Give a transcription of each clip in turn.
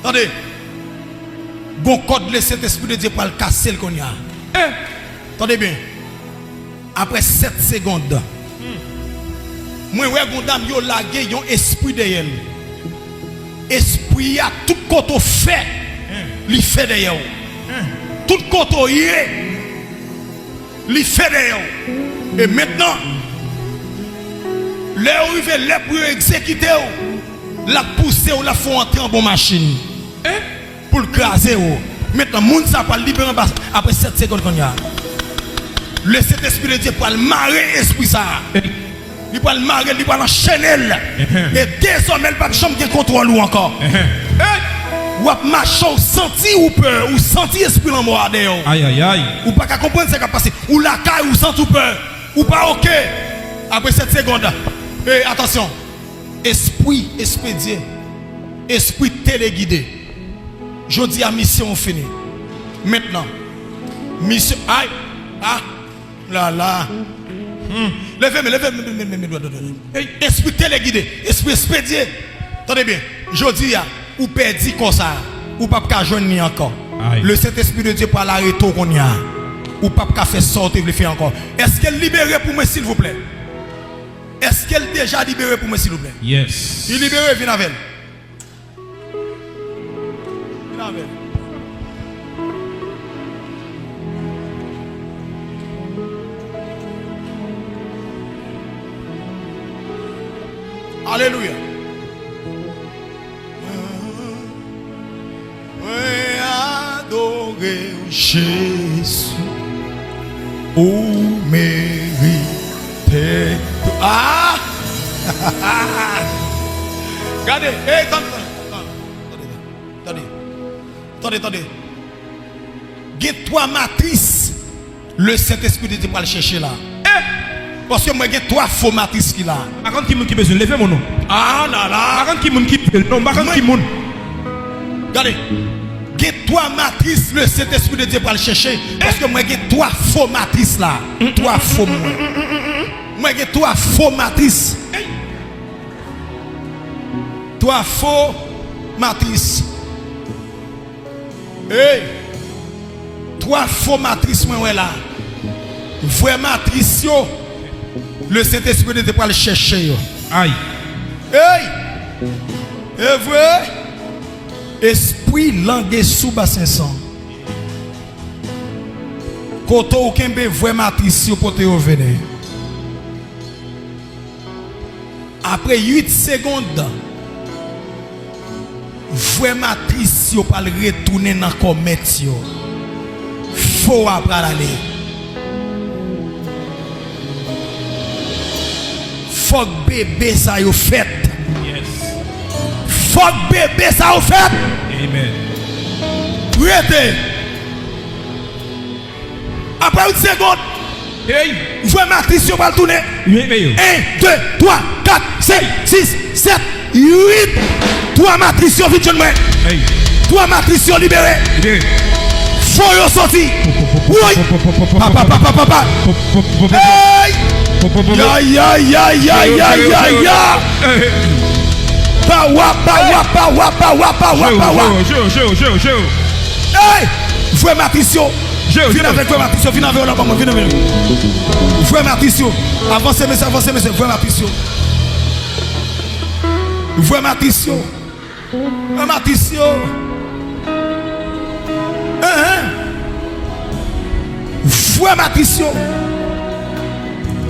Attendez. Bon code le Saint-Esprit de Dieu pour le casser le qu'on y a. Attendez bien. Après 7 secondes. Moi ouais gondam yo lagué yon esprit derrière. Esprit a tout côté fait. Li fait derrière. Tout côté li fait derrière. Et maintenant les arrivé les pour exécuter la pousser ou la font entrer en bonne machine. Pour le craser. Maintenant moun ça pas libérer après 7 secondes qu'on y a. Le Saint-Esprit de Dieu pour le marrer esprit ça. Il va le marrer, il va l'enchaîner. Et désormais, il va jamais contrôle ou encore. Ou à marcher, ou sentir ou peur, ou sentir esprit en moi d'ailleurs. Aïe aïe aïe. Ou pas qu'à comprendre ce qui a passé. Ou la caille, ou sentir peur. Ou pas ok. Après 7 secondes. Et attention. Esprit, esprit Dieu. Esprit téléguidé. Je dis à mission finie. Maintenant. Mission. Aïe. Ah. Là là. Levez-moi. Esprit téléguidé. Esprit expédié. Attendez bien. Je dis, ou perdu comme ça. Ou pas qu'à joindre encore. Le Saint-Esprit de Dieu par l'arrêt qu'on y a. Ou pas qu'à faire sortir le faire encore. Est-ce qu'elle libérée pour moi s'il vous plaît? Est-ce qu'elle déjà libérée pour moi s'il vous plaît? Yes. Il libéré, viens avec elle. Viens avec elle. Alléluia. Adorer Jésus. Ou mériter. Ah! Regardez. Hey, attendez. Il y a 3 matrices. Le Saint-Esprit de Dieu va le chercher là. Parce que moi, il y a 3 faux matrices qui là. Par contre, qui moun qui besoin lever mon nom. Ah là là. Par contre, qui moun qui non, par contre qui moun. Regardez. Il y a 3 matrices, le Saint-Esprit de Dieu va le chercher. Parce que moi, il y a 3 faux matrices là. 3 faux. Moi, il y a 3 faux matrices. 3 faux matrices. Hey. 3 faux matrices, moi, ouais là. Vraie matrice, yo. Le Saint-Esprit de Dieu va le chercher. Aïe. Hey! Et vrai? Esprit langue sous bassin sang. Quand on a vrai matrice pour te revenir. Après 8 secondes, vrai matrice pour retourner dans le commerce. Faut après aller. Faut que bébé ça y fait. Yes. Faut que bébé ça y fait. Amen. Rete. Après 1 seconde. Hey. Vous matrice va tourner. 1, 2, 3, 4, 5, 6, 7, 8. 3 matrices vite jeune moi. Hey. 3 matrices libérées. Faut y sortir. Oui. Papa. Hey. Ya. Hey! Frère Matricio! Viens avec Frère Matricio, viens avec moi, viens avec moi. Frère Matricio, avancez, messieurs, Frère Matricio. Frère Matricio. Frère Matricio. Frère Matricio.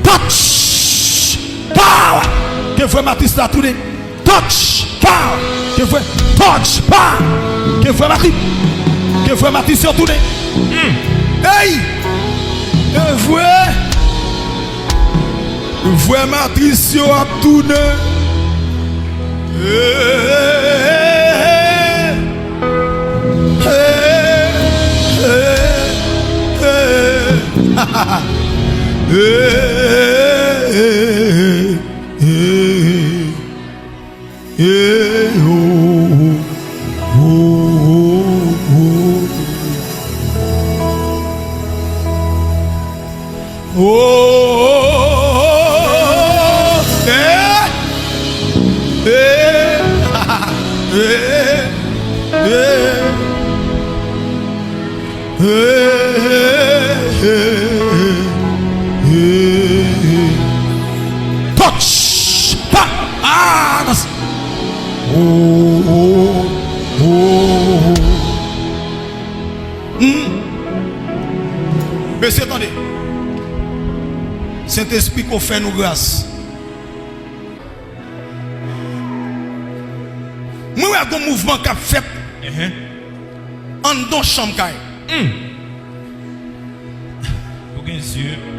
Touch! Power! Que Frère Matricio l'a tourné. Touch! Power! Que Frère touch! Power! Que Frère Matricio. Que Frère Matricio tourné. Hey! Frère Matricio a tourné. Touch. Ah, that's... Oh. Monsieur, attendez. Saint-Esprit qu'on fait nous grâce. Moi, il y a un mouvement qui a fait en dans chambre. Aucun yeux.